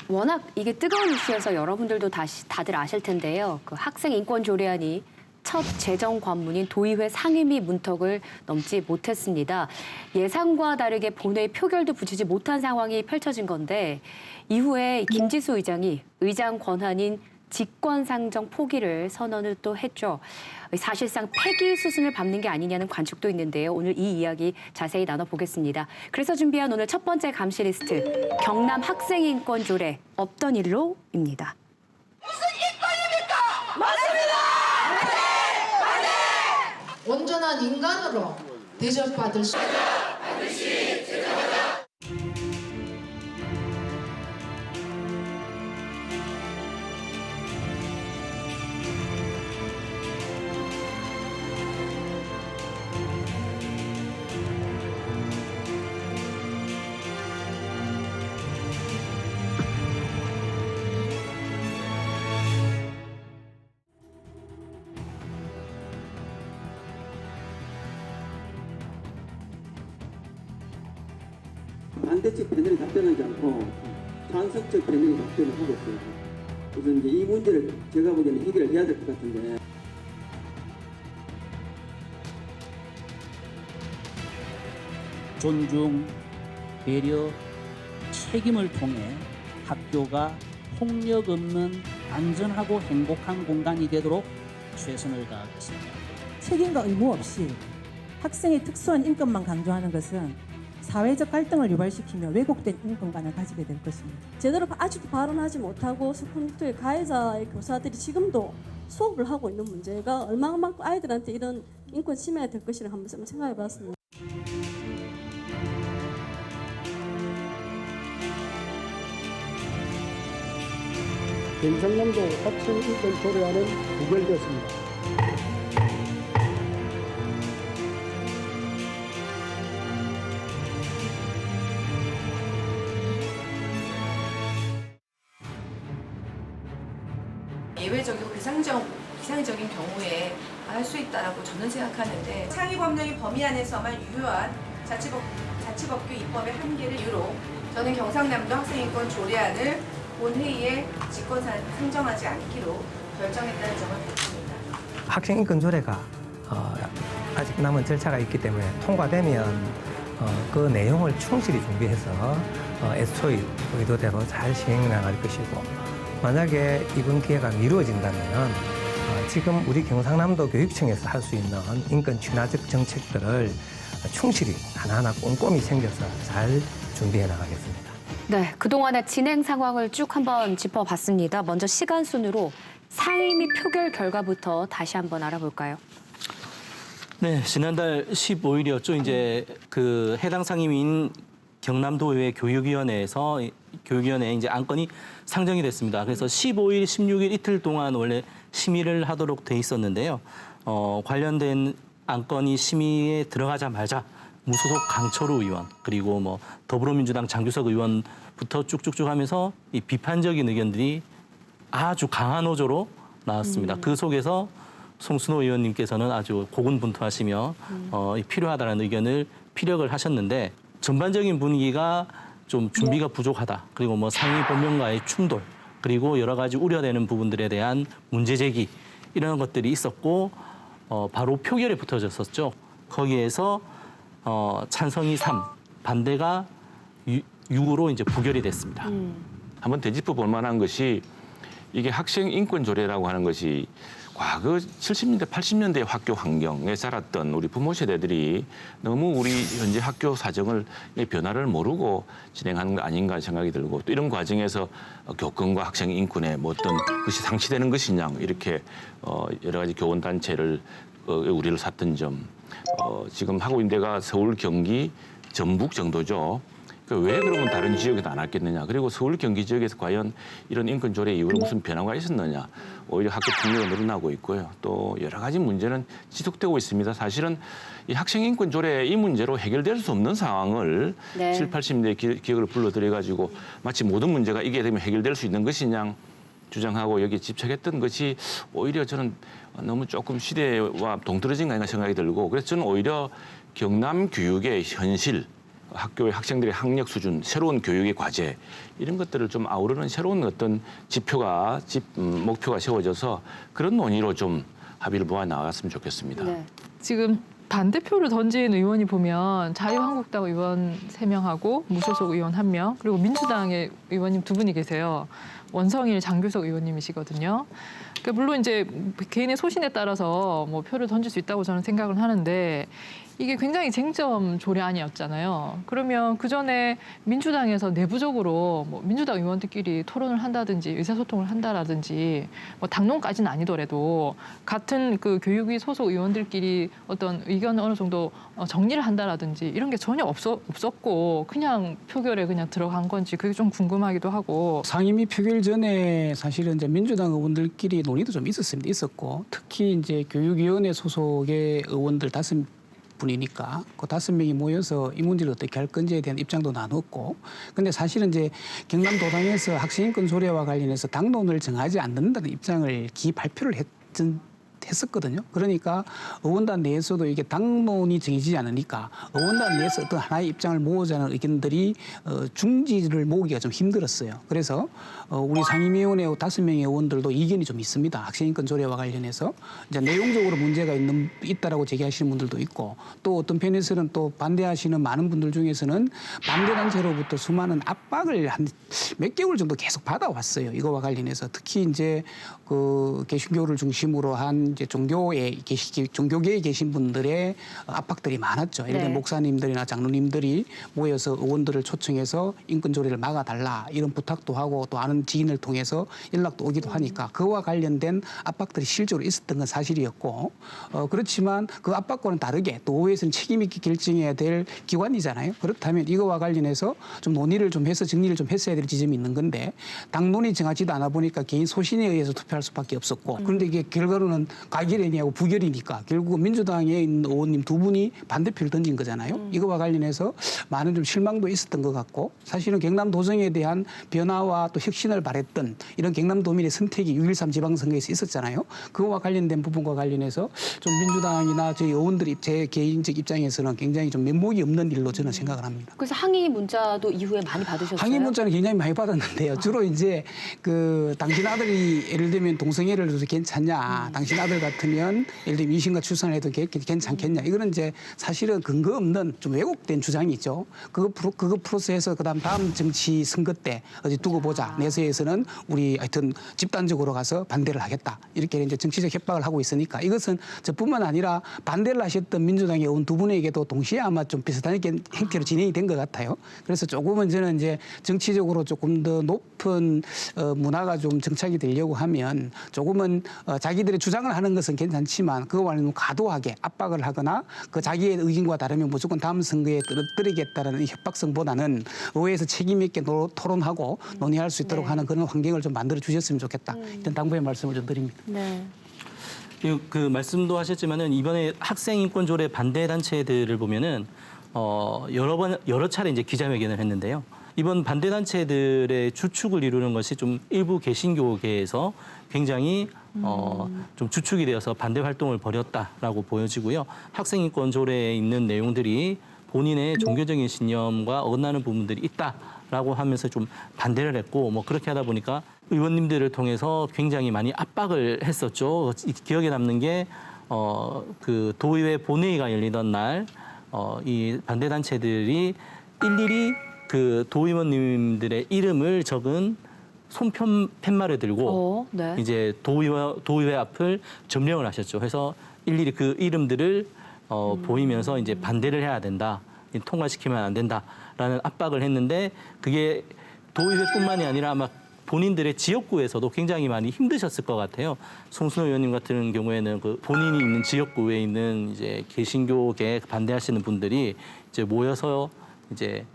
워낙 이게 뜨거운 이슈여서 여러분들도 다들 아실 텐데요. 학생 인권 조례안이 첫 제정 관문인 도의회 상임위 문턱을 넘지 못했습니다. 예상과 다르게 본회의 표결도 붙이지 못한 상황이 펼쳐진 건데 이후에 김지수 의장이 의장 권한인 직권상정 포기를 선언을 또 했죠. 사실상 폐기 수순을 밟는 게 아니냐는 관측도 있는데요. 오늘 이 이야기 자세히 나눠보겠습니다. 그래서 준비한 오늘 첫 번째 감시 리스트, 경남 학생인권 조례 없던 일로입니다. 무슨 인권입니까? 맞습니다! 온전한 인간으로 대접받을 수 반드시 제정하자. 반대측 패널이 답변하지 않고 찬성적 패널이 답변을 하고 있어요. 그래서 이제 이 문제를 제가 보기에는 해결해야 될 것 같은데. 존중, 배려, 책임을 통해 학교가 폭력 없는 안전하고 행복한 공간이 되도록 최선을 다하겠습니다. 책임과 의무 없이 학생의 특수한 인권만 강조하는 것은 사회적 갈등을 유발시키며 왜곡된 인권관을 가지게 될 것입니다. 제대로 아직도 발언하지 못하고 스폰트의 가해자의 교사들이 지금도 수업을 하고 있는 문제가 얼마만큼 아이들한테 이런 인권 침해가 될 것이라 한번 생각해 봤습니다. 경상남도 학생인권 조례안은 부결되었습니다. 예외적이고 비상적인 경우에 할 수 있다라고 저는 생각하는데 상위 법령의 범위 안에서만 유효한 자치법규 입법의 한계를 이유로 저는 경상남도 학생인권 조례안을 본회의에 직권상정하지 않기로 결정했다는 점을 밝힙니다. 학생인권조례가 아직 남은 절차가 있기 때문에 통과되면 그 내용을 충실히 준비해서 애초의 의도대로 잘 시행해 나갈 것이고, 만약에 이번 기회가 미루어진다면 지금 우리 경상남도 교육청에서 할 수 있는 인권 친화적 정책들을 충실히 하나하나 꼼꼼히 챙겨서 잘 준비해 나가겠습니다. 네, 그동안의 진행 상황을 쭉 한번 짚어봤습니다. 먼저 시간 순으로 상임위 표결 결과부터 다시 한번 알아볼까요? 네, 지난달 15일이었죠. 이제 그 해당 상임위인 경남도의회 교육위원회에 이제 안건이 상정이 됐습니다. 그래서 15일, 16일 이틀 동안 원래 심의를 하도록 돼 있었는데요. 관련된 안건이 심의에 들어가자마자 무소속 강철우 의원, 그리고 뭐 더불어민주당 장규석 의원부터 쭉쭉쭉 하면서 이 비판적인 의견들이 아주 강한 어조로 나왔습니다. 그 속에서 송순호 의원님께서는 아주 고군분투하시며 필요하다는 의견을 피력을 하셨는데, 전반적인 분위기가 좀 준비가 부족하다. 그리고 뭐 상위 법령과의 충돌, 그리고 여러 가지 우려되는 부분들에 대한 문제 제기, 이런 것들이 있었고, 바로 표결에 붙어졌었죠. 거기에서 찬성이 3, 반대가 6으로 이제 부결이 됐습니다. 한번 되짚어 볼 만한 것이, 이게 학생 인권 조례라고 하는 것이 과거 70년대, 80년대 학교 환경에 자랐던 우리 부모 세대들이 너무 우리 현재 학교 사정을 변화를 모르고 진행하는 거 아닌가 생각이 들고, 또 이런 과정에서 교권과 학생 인권에 뭐 어떤 것이 상치되는 것이냐, 이렇게 여러 가지 교원 단체를 우리를 샀던 점, 지금 하고 있는 데가 서울, 경기, 전북 정도죠. 왜 그러면 다른 지역에도 안 왔겠느냐. 그리고 서울, 경기 지역에서 과연 이런 인권 조례 이후로 무슨 변화가 있었느냐. 오히려 학교 폭력이 늘어나고 있고요. 또 여러 가지 문제는 지속되고 있습니다. 사실은 이 학생 인권 조례 이 문제로 해결될 수 없는 상황을 7, 80년대 기억을 불러들여가지고 마치 모든 문제가 이게 되면 해결될 수 있는 것이냐 주장하고 여기에 집착했던 것이 오히려 저는 너무 조금 시대와 동떨어진 거 아닌가 생각이 들고, 그래서 저는 오히려 경남 교육의 현실, 학교의 학생들의 학력 수준, 새로운 교육의 과제 이런 것들을 좀 아우르는 새로운 어떤 목표가 세워져서 그런 논의로 좀 합의를 모아 나갔으면 좋겠습니다. 네. 지금 반대표를 던진 의원이 보면 자유한국당 의원 3명하고 무소속 의원 1명, 그리고 민주당의 의원님 2분이 계세요. 원성일 장규석 의원님이시거든요. 그러니까 물론 이제 개인의 소신에 따라서 뭐 표를 던질 수 있다고 저는 생각을 하는데 이게 굉장히 쟁점 조례안이었잖아요. 그러면 그 전에 민주당에서 내부적으로 뭐 민주당 의원들끼리 토론을 한다든지 의사소통을 한다라든지 뭐 당론까지는 아니더라도 같은 그 교육위 소속 의원들끼리 어떤 의견을 어느 정도 정리를 한다라든지 이런 게 전혀 없었고 그냥 표결에 그냥 들어간 건지 그게 좀 궁금하기도 하고. 상임위 표결 전에 사실은 이제 민주당 의원들끼리 논의도 좀 있었고 특히 이제 교육위원회 소속의 의원들 5분이니까 그 5명이 모여서 이 문제를 어떻게 할 건지에 대한 입장도 나눴고 근데 사실은 이제 경남도당에서 학생인권 조례와 관련해서 당론을 정하지 않는다는 입장을 발표를 했었거든요. 그러니까 의원단 내에서도 이게 당론이 정해지지 않으니까 의원단 내에서 어떤 하나의 입장을 모으자는 의견들이 중지를 모으기가 좀 힘들었어요. 그래서 우리 상임위원회 5명의 의원들도 이견이 좀 있습니다. 학생인권 조례와 관련해서 이제 내용적으로 문제가 있다라고 제기하시는 분들도 있고 또 어떤 편에서는 또 반대하시는 많은 분들 중에서는 반대단체로부터 수많은 압박을 한 몇 개월 정도 계속 받아왔어요. 이거와 관련해서 특히 이제 그 개신교를 중심으로 한 이제 종교계에 계신 분들의 압박들이 많았죠. 예를 들면 목사님들이나 장로님들이 모여서 의원들을 초청해서 인권 조례를 막아달라 이런 부탁도 하고 또 아는 지인을 통해서 연락도 오기도 하니까 그와 관련된 압박들이 실제로 있었던 건 사실이었고 그렇지만 그 압박과는 다르게 또 의회에서는 책임 있게 결정해야 될 기관이잖아요. 그렇다면 이거와 관련해서 좀 논의를 좀 해서 정리를 좀 했어야 될 지점이 있는 건데 당론이 정하지도 않아 보니까 개인 소신에 의해서 투표할 수밖에 없었고 그런데 이게 결과로는 가결이냐고 부결이니까 결국 민주당에 있는 의원님 2분이 반대표를 던진 거잖아요. 이거와 관련해서 많은 좀 실망도 있었던 것 같고 사실은 경남도정에 대한 변화와 또 혁신을 바랬던 이런 경남도민의 선택이 6.13 지방선거에서 있었잖아요. 그거와 관련된 부분과 관련해서 좀 민주당이나 저희 의원들이 제 개인적 입장에서는 굉장히 좀 면목이 없는 일로 저는 생각을 합니다. 그래서 항의 문자도 이후에 많이 받으셨어요? 항의 문자는 굉장히 많이 받았는데요. 주로 이제 그 당신 아들이 예를 들면 동성애를 해도 괜찮냐, 당신 아들 같으면 예를 들면 이신과 출산을 해도 괜찮겠냐. 이거는 이제 사실은 근거 없는 좀 왜곡된 주장이죠. 그거 프로세스 다음 정치 선거 때 어디 두고 보자. 내세에서는 우리 하여튼 집단적으로 가서 반대를 하겠다. 이렇게 이제 정치적 협박을 하고 있으니까 이것은 저뿐만 아니라 반대를 하셨던 민주당의 의원 2분에게도 동시에 아마 좀 비슷한 행태로 진행이 된 것 같아요. 그래서 조금은 저는 이제 정치적으로 조금 더 높은 문화가 좀 정착이 되려고 하면 조금은 자기들의 주장을 하는 것은 괜찮지만 그거와는 과도하게 압박을 하거나 그 자기의 의견과 다르면 무조건 다음 선거에 떨어뜨리겠다라는 협박성보다는 의회에서 책임 있게 토론하고 논의할 수 있도록 하는 그런 환경을 좀 만들어 주셨으면 좋겠다. 이런 당부의 말씀을 좀 드립니다. 네. 그 말씀도 하셨지만은 이번에 학생인권조례 반대 단체들을 보면은 여러 차례 이제 기자회견을 했는데요. 이번 반대 단체들의 주축을 이루는 것이 좀 일부 개신교계에서 굉장히 좀 주축이 되어서 반대 활동을 벌였다라고 보여지고요. 학생인권 조례에 있는 내용들이 본인의 종교적인 신념과 어긋나는 부분들이 있다라고 하면서 좀 반대를 했고 뭐 그렇게 하다 보니까 의원님들을 통해서 굉장히 많이 압박을 했었죠. 기억에 남는 게 그 도의회 본회의가 열리던 날 이 반대 단체들이 일일이 그 도의원님들의 이름을 적은 펜말을 들고 이제 도의회 앞을 점령을 하셨죠. 그래서 일일이 그 이름들을 보이면서 이제 반대를 해야 된다, 통과시키면 안 된다라는 압박을 했는데 그게 도의회뿐만이 아니라 아마 본인들의 지역구에서도 굉장히 많이 힘드셨을 것 같아요. 송순호 의원님 같은 경우에는 그 본인이 있는 지역구에 있는 이제 개신교계 반대하시는 분들이 이제 모여서 이제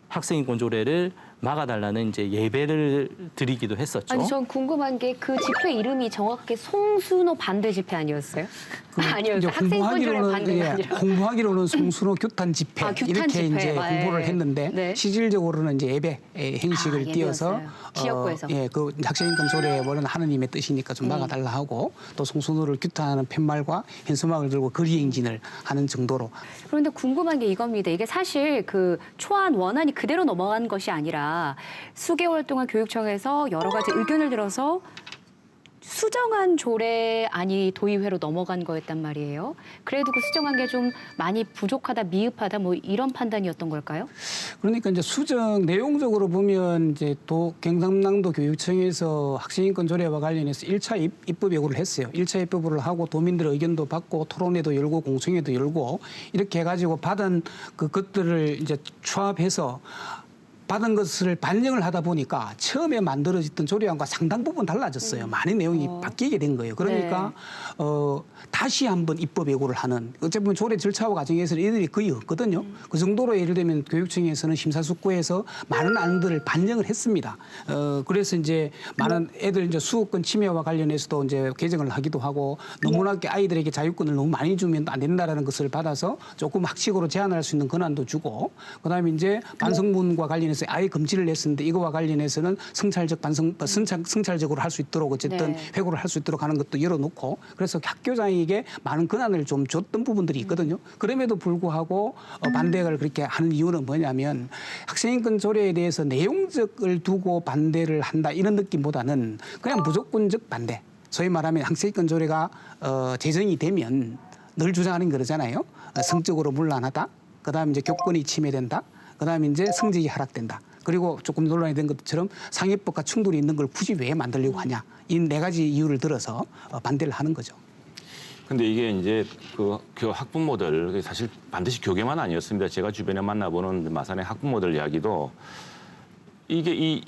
학생인권 조례를 막아달라는 이제 예배를 드리기도 했었죠. 아니, 전 궁금한 게 그 집회 이름이 정확하게 송순호 반대 집회 아니었어요? 아니었어요. 학생권조례 반대가 아니라. 공부하기로는 송순호 규탄 집회 규탄 이렇게 집회. 이제 홍보를 네. 했는데 네. 실질적으로는 이제 예배 행식을 띄어서 지역구에서. 그 학생인권 조례는 하느님의 뜻이니까 좀 막아달라 하고 또 송순호를 규탄하는 팻말과 현수막을 들고 거리 행진을 하는 정도로. 그런데 궁금한 게 이겁니다. 이게 사실 그 초안 원안이 그대로 넘어간 것이 아니라 수개월 동안 교육청에서 여러 가지 의견을 들어서 수정한 조례안이 도의회로 넘어간 거였단 말이에요. 그래도 그 수정한 게 좀 많이 부족하다, 미흡하다 뭐 이런 판단이었던 걸까요? 그러니까 이제 수정 내용적으로 보면 이제 경상남도 교육청에서 학생인권 조례와 관련해서 1차 입법 예고를 했어요. 1차 입법을 하고 도민들의 의견도 받고 토론회도 열고 공청회도 열고 이렇게 해가지고 받은 그것들을 이제 추합해서 받은 것을 반영을 하다 보니까 처음에 만들어졌던 조례안과 상당 부분 달라졌어요. 많은 내용이 바뀌게 된 거예요. 그러니까 다시 한번 입법 예고를 하는 어쨌든 조례 절차와 과정에서는 이들이 거의 없거든요. 그 정도로 예를 들면 교육청에서는 심사숙고해서 많은 안들을 반영을 했습니다. 그래서 이제 많은 애들 이제 수업권 침해와 관련해서도 이제 개정을 하기도 하고 너무나 아이들에게 자유권을 너무 많이 주면 안 된다라는 것을 받아서 조금 학식으로 제한할 수 있는 권한도 주고 그다음에 이제 반성문과 관련해서 아예 금지를 했었는데 이거와 관련해서는 성찰적으로 할 수 있도록 어쨌든 회고를 할 수 있도록 하는 것도 열어놓고 그래서 학교장에게 많은 권한을 좀 줬던 부분들이 있거든요. 그럼에도 불구하고 반대를 그렇게 하는 이유는 뭐냐면 학생인권 조례에 대해서 내용적을 두고 반대를 한다 이런 느낌보다는 그냥 무조건적 반대. 소위 말하면 학생인권 조례가 제정이 되면 늘 주장하는 거잖아요. 성적으로 문란하다. 그다음에 이제 교권이 침해된다. 그다음에 이제 성적이 하락된다. 그리고 조금 논란이 된 것처럼 상해법과 충돌이 있는 걸 굳이 왜 만들려고 하냐. 이 네 가지 이유를 들어서 반대를 하는 거죠. 근데 이게 이제 그 학부모들 사실 반드시 교계만 아니었습니다. 제가 주변에 만나보는 마산의 학부모들 이야기도 이게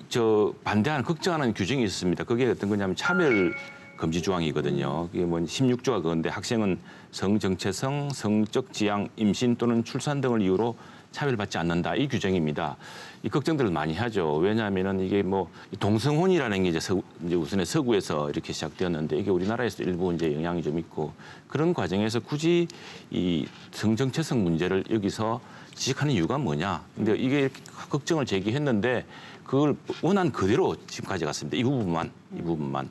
반대하는 걱정하는 규정이 있습니다. 그게 어떤 거냐면 차별 금지 조항이거든요. 그게 뭐 16조가 그건데 학생은 성정체성, 성적 지향, 임신 또는 출산 등을 이유로 차별받지 않는다. 이 규정입니다. 이 걱정들을 많이 하죠. 왜냐하면은 이게 뭐 동성혼이라는 게 이제 우선에 서구에서 이렇게 시작되었는데 이게 우리나라에서 일부 이제 영향이 좀 있고 그런 과정에서 굳이 이 성정체성 문제를 여기서 지적하는 이유가 뭐냐. 근데 이게 걱정을 제기했는데 그걸 원안 그대로 지금 가져갔습니다. 이 부분만.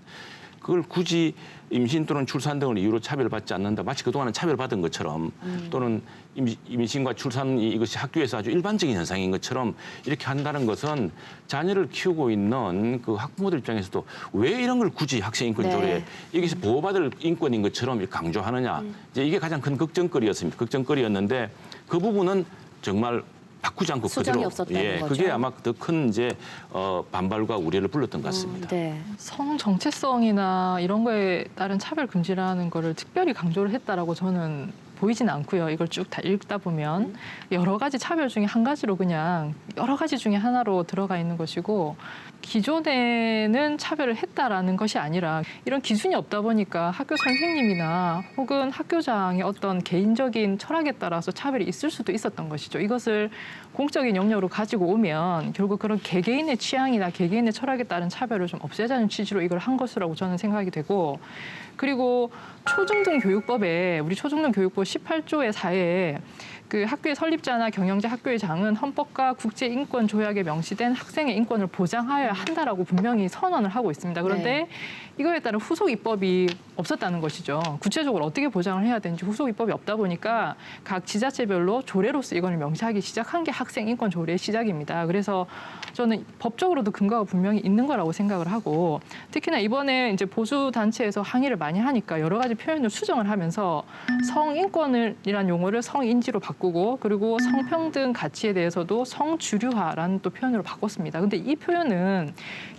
그걸 굳이 임신 또는 출산 등을 이유로 차별받지 않는다. 마치 그동안은 차별받은 것처럼 또는 임신과 출산이 이것이 학교에서 아주 일반적인 현상인 것처럼 이렇게 한다는 것은 자녀를 키우고 있는 그 학부모들 입장에서도 왜 이런 걸 굳이 학생인권 조례에 여기서 보호받을 인권인 것처럼 이렇게 강조하느냐. 이제 이게 가장 큰 걱정거리였습니다. 걱정거리였는데 그 부분은 정말 바꾸지 않고 그대로 거죠. 그게 아마 더 큰 이제 반발과 우려를 불렀던 것 같습니다. 성 정체성이나 이런 거에 따른 차별 금지라는 거를 특별히 강조를 했다라고 저는 보이진 않고요. 이걸 쭉 다 읽다 보면 여러 가지 차별 중에 한 가지로 그냥 여러 가지 중에 하나로 들어가 있는 것이고 기존에는 차별을 했다라는 것이 아니라 이런 기준이 없다 보니까 학교 선생님이나 혹은 학교장의 어떤 개인적인 철학에 따라서 차별이 있을 수도 있었던 것이죠. 이것을 공적인 영역으로 가지고 오면 결국 그런 개개인의 취향이나 개개인의 철학에 따른 차별을 좀 없애자는 취지로 이걸 한 것이라고 저는 생각이 되고 그리고 초중등 교육법에 우리 초중등 교육법 18조의 4에 그 학교의 설립자나 경영자 학교의 장은 헌법과 국제인권 조약에 명시된 학생의 인권을 보장하여야 한다라고 분명히 선언을 하고 있습니다. 그런데 이거에 따른 후속 입법이 없었다는 것이죠. 구체적으로 어떻게 보장을 해야 되는지 후속 입법이 없다 보니까 각 지자체별로 조례로서 이걸 명시하기 시작한 게 학생인권 조례의 시작입니다. 그래서 저는 법적으로도 근거가 분명히 있는 거라고 생각을 하고 특히나 이번에 이제 보수 단체에서 항의를 많이 하니까 여러 가지 표현을 수정을 하면서 성인권이라는 용어를 성인지로 바꾸고 그리고 성평등 가치에 대해서도 성주류화라는 또 표현으로 바꿨습니다. 근데 이 표현은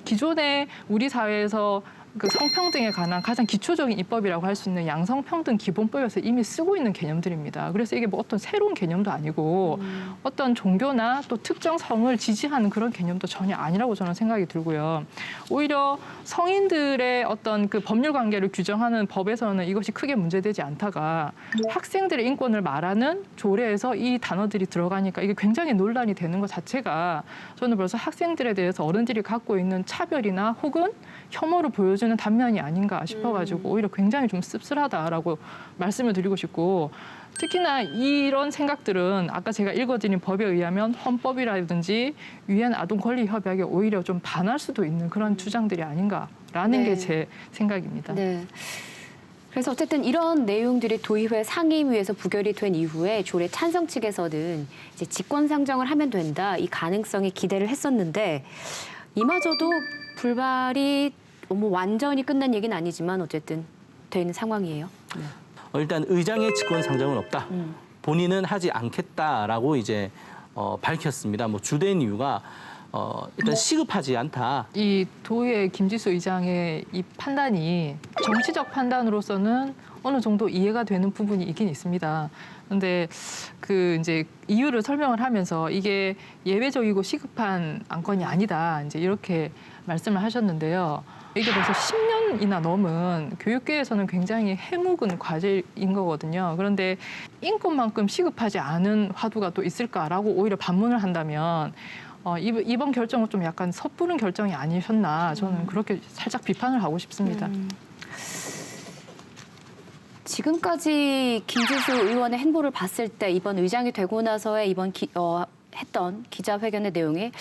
기존에 우리 사회에서 그 성평등에 관한 가장 기초적인 입법이라고 할 수 있는 양성평등 기본법에서 이미 쓰고 있는 개념들입니다. 그래서 이게 뭐 어떤 새로운 개념도 아니고 어떤 종교나 또 특정 성을 지지하는 그런 개념도 전혀 아니라고 저는 생각이 들고요. 오히려 성인들의 어떤 그 법률 관계를 규정하는 법에서는 이것이 크게 문제되지 않다가 학생들의 인권을 말하는 조례에서 이 단어들이 들어가니까 이게 굉장히 논란이 되는 것 자체가 저는 벌써 학생들에 대해서 어른들이 갖고 있는 차별이나 혹은 혐오를 보여주는 단면이 아닌가 싶어가지고 오히려 굉장히 좀 씁쓸하다라고 말씀을 드리고 싶고, 특히나 이런 생각들은 아까 제가 읽어드린 법에 의하면 헌법이라든지 유엔 아동 권리 협약에 오히려 좀 반할 수도 있는 그런 주장들이 아닌가라는 게 제 생각입니다. 네. 그래서 어쨌든 이런 내용들이 도의회 상임위에서 부결이 된 이후에 조례 찬성 측에서는 이제 직권 상정을 하면 된다, 이 가능성에 기대를 했었는데 이마저도 불발이 뭐 완전히 끝난 얘기는 아니지만 어쨌든 되는 상황이에요. 네. 일단 의장의 직권 상정은 없다. 본인은 하지 않겠다라고 이제 밝혔습니다. 뭐 주된 이유가 일단 시급하지 않다. 이 도의회 김지수 의장의 이 판단이 정치적 판단으로서는 어느 정도 이해가 되는 부분이 있긴 있습니다. 그런데 그 이제 이유를 설명을 하면서 이게 예외적이고 시급한 안건이 아니다, 이제 이렇게 말씀을 하셨는데요. 이게 벌써 10년이나 넘은 교육계에서는 굉장히 해묵은 과제인 거거든요. 그런데 인권만큼 시급하지 않은 화두가 또 있을까라고 오히려 반문을 한다면 이번 결정은 좀 약간 섣부른 결정이 아니셨나, 저는 그렇게 살짝 비판을 하고 싶습니다. 지금까지 김지수 의원의 행보를 봤을 때 이번 의장이 되고 나서의 이번 했던 기자회견의 내용에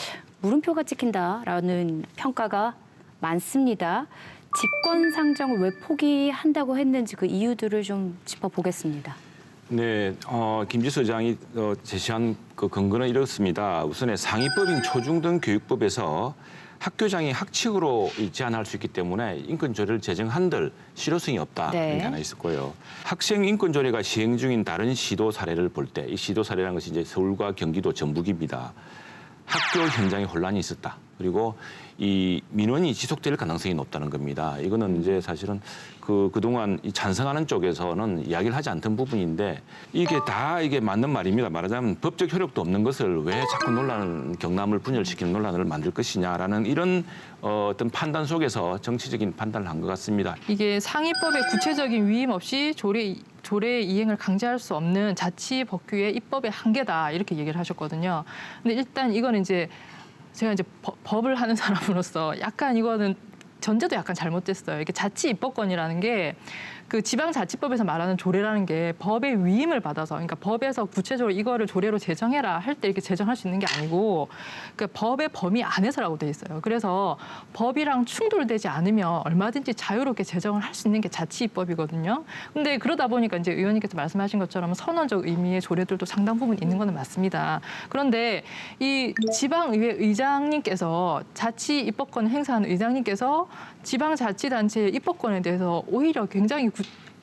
물음표가 찍힌다라는 평가가 많습니다. 직권 상정을 왜 포기한다고 했는지 그 이유들을 좀 짚어보겠습니다. 네, 김지수 의장이 제시한 그 근거는 이렇습니다. 우선에 상위법인 초중등 교육법에서 학교장이 학칙으로 제한할 수 있기 때문에 인권조례를 제정한들 실효성이 없다, 이런 게 하나 있었고요. 학생 인권조례가 시행 중인 다른 시도 사례를 볼 때, 이 시도 사례라는 것이 이제 서울과 경기도 전북입니다. 학교 현장에 혼란이 있었다. 그리고 이 민원이 지속될 가능성이 높다는 겁니다. 이거는 이제 사실은 그동안 찬성하는 쪽에서는 이야기를 하지 않던 부분인데 이게 다 이게 맞는 말입니다. 말하자면 법적 효력도 없는 것을 왜 자꾸 경남을 분열시키는 논란을 만들 것이냐라는 이런 어떤 판단 속에서 정치적인 판단을 한 것 같습니다. 이게 상위법의 구체적인 위임 없이 조례 이행을 강제할 수 없는 자치법규의 입법의 한계다, 이렇게 얘기를 하셨거든요. 근데 일단 이거는 이제 제가 이제 법을 하는 사람으로서 약간 이거는 전제도 약간 잘못됐어요. 이게 자치 입법권이라는 게 그 지방자치법에서 말하는 조례라는 게 법의 위임을 받아서, 그러니까 법에서 구체적으로 이거를 조례로 제정해라 할 때 이렇게 제정할 수 있는 게 아니고 그 법의 범위 안에서라고 돼 있어요. 그래서 법이랑 충돌되지 않으면 얼마든지 자유롭게 제정을 할 수 있는 게 자치 입법이거든요. 근데 그러다 보니까 이제 의원님께서 말씀하신 것처럼 선언적 의미의 조례들도 상당 부분 있는 건 맞습니다. 그런데 이 지방의회 의장님께서 자치 입법권을 행사하는 의장님께서 지방자치단체의 입법권에 대해서 오히려 굉장히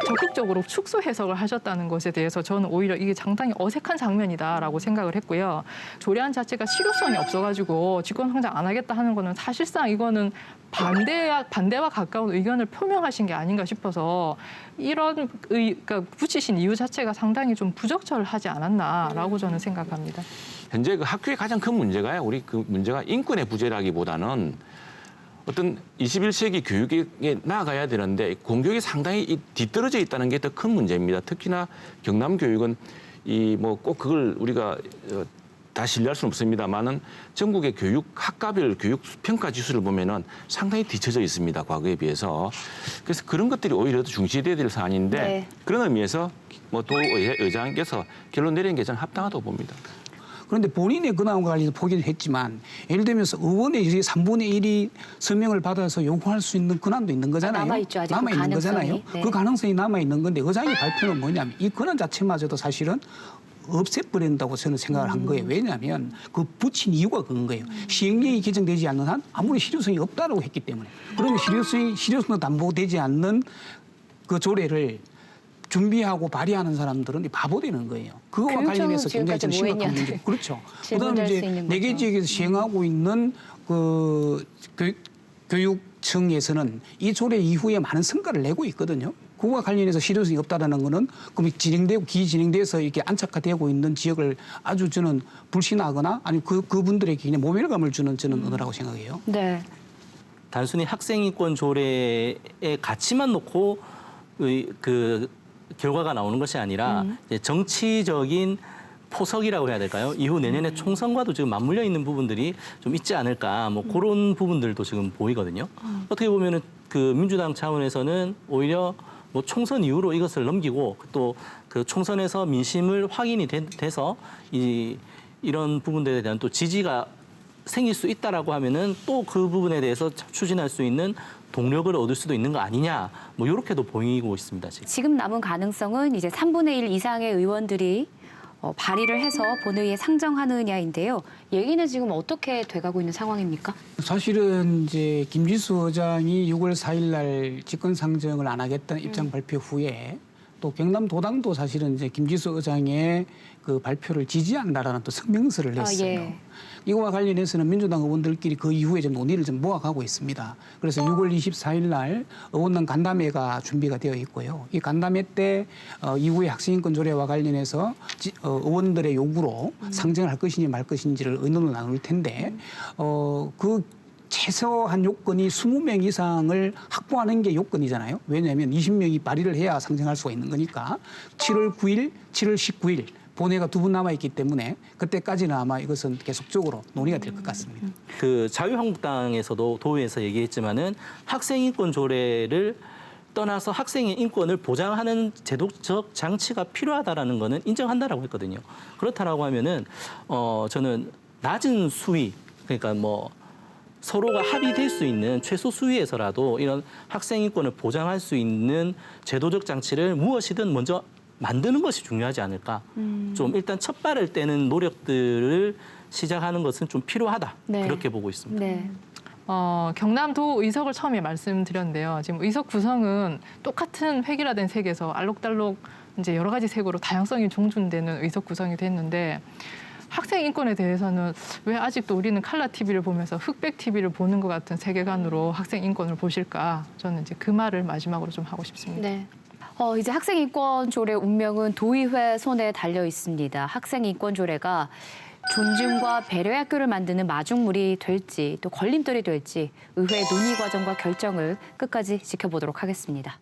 적극적으로 축소 해석을 하셨다는 것에 대해서 저는 오히려 이게 상당히 어색한 장면이다라고 생각을 했고요. 조례안 자체가 실효성이 없어가지고 직권 상정 안 하겠다 하는 거는 사실상 이거는 반대와 가까운 의견을 표명하신 게 아닌가 싶어서 이런 그러니까 붙이신 이유 자체가 상당히 좀 부적절하지 않았나라고 저는 생각합니다. 현재 그 학교의 가장 큰 문제가요. 우리 그 문제가 인권의 부재라기보다는 어떤 21세기 교육에 나아가야 되는데 공교육이 상당히 뒤떨어져 있다는 게 더 큰 문제입니다. 특히나 경남 교육은 뭐 꼭 그걸 우리가 다 신뢰할 수는 없습니다만은 전국의 학과별 교육 평가 지수를 보면은 상당히 뒤처져 있습니다. 과거에 비해서. 그래서 그런 것들이 오히려 더 중시돼야 될 사안인데 그런 의미에서 뭐 도 의장께서 결론 내린 게 저는 합당하다고 봅니다. 그런데 본인의 근황과 관련해서 포기를 했지만 예를 들면서 의원의 3분의 1이 서명을 받아서 요구할 수 있는 권한도 있는 거잖아요. 남아있죠. 아직 남아있는 거잖아요. 네. 그 가능성이 남아있는 건데 의장의 발표는 뭐냐면 이 권한 자체마저도 사실은 없애버린다고 저는 생각을 한 거예요. 왜냐하면 그 붙인 이유가 그런 거예요. 시행령이 개정되지 않는 한 아무리 실효성이 없다라고 했기 때문에. 그러면 실효성도 담보되지 않는 그 조례를 준비하고 발의하는 사람들은 바보 되는 거예요. 그거와 관련해서 굉장히 좀 심각한 문제. 그렇죠. 그다음에 이제 4개 지역에서 시행하고 있는 그 교육청에서는 이 조례 이후에 많은 성과를 내고 있거든요. 그와 관련해서 실효성이 없다라는 거는 그럼 진행되고 기진행돼서 이렇게 안착화되고 있는 지역을 아주 저는 불신하거나 아니면 그분들에게 그냥 모멸감을 주는 저는 언어라고 생각해요. 네. 단순히 학생인권 조례의 가치만 놓고 그 결과가 나오는 것이 아니라 이제 정치적인 포석이라고 해야 될까요? 이후 내년에 총선과도 지금 맞물려 있는 부분들이 좀 있지 않을까, 뭐 그런 부분들도 지금 보이거든요. 어떻게 보면은 그 민주당 차원에서는 오히려 뭐 총선 이후로 이것을 넘기고 또 그 총선에서 민심을 확인이 돼서 이런 부분들에 대한 또 지지가 생길 수 있다라고 하면은 또 그 부분에 대해서 추진할 수 있는 동력을 얻을 수도 있는 거 아니냐, 뭐 이렇게도 보이고 있습니다. 지금 남은 가능성은 이제 3분의 1 이상의 의원들이 발의를 해서 본회의에 상정하느냐인데요. 얘기는 지금 어떻게 돼가고 있는 상황입니까? 사실은 이제 김지수 의장이 6월 4일 날 직권 상정을 안 하겠다는 입장 발표 후에 또 경남도당도 사실은 이제 김지수 의장의 그 발표를 지지한다라는 또 성명서를 냈어요. 예. 이거와 관련해서는 민주당 의원들끼리 그 이후에 좀 논의를 좀 모아가고 있습니다. 그래서 6월 24일 날 의원단 간담회가 준비가 되어 있고요. 이 간담회 때 이후에 학생인권 조례와 관련해서 의원들의 요구로 상정을 할 것인지 말 것인지를 의논을 나눌 텐데 그 최소한 요건이 20명 이상을 확보하는 게 요건이잖아요. 왜냐하면 20명이 발의를 해야 상정할 수가 있는 거니까 7월 9일, 7월 19일 본회가 2분 남아있기 때문에 그때까지는 아마 이것은 계속적으로 논의가 될 것 같습니다. 그 자유한국당에서도 도의에서 얘기했지만은 학생인권 조례를 떠나서 학생의 인권을 보장하는 제도적 장치가 필요하다라는 거는 인정한다라고 했거든요. 그렇다라고 하면은 저는 낮은 수위, 그러니까 뭐 서로가 합의될 수 있는 최소 수위에서라도 이런 학생 인권을 보장할 수 있는 제도적 장치를 무엇이든 먼저 만드는 것이 중요하지 않을까. 좀 일단 첫 발을 떼는 노력들을 시작하는 것은 좀 필요하다. 네. 그렇게 보고 있습니다. 네. 경남도 의석을 처음에 말씀드렸는데요. 지금 의석 구성은 똑같은 획일화된 색에서 알록달록 이제 여러 가지 색으로 다양성이 종준되는 의석 구성이 됐는데 학생 인권에 대해서는 왜 아직도 우리는 칼라 TV를 보면서 흑백 TV를 보는 것 같은 세계관으로 학생 인권을 보실까? 저는 이제 그 말을 마지막으로 좀 하고 싶습니다. 네. 이제 학생인권조례 운명은 도의회 손에 달려 있습니다. 학생인권조례가 존중과 배려의 학교를 만드는 마중물이 될지 또 걸림돌이 될지 의회 논의 과정과 결정을 끝까지 지켜보도록 하겠습니다.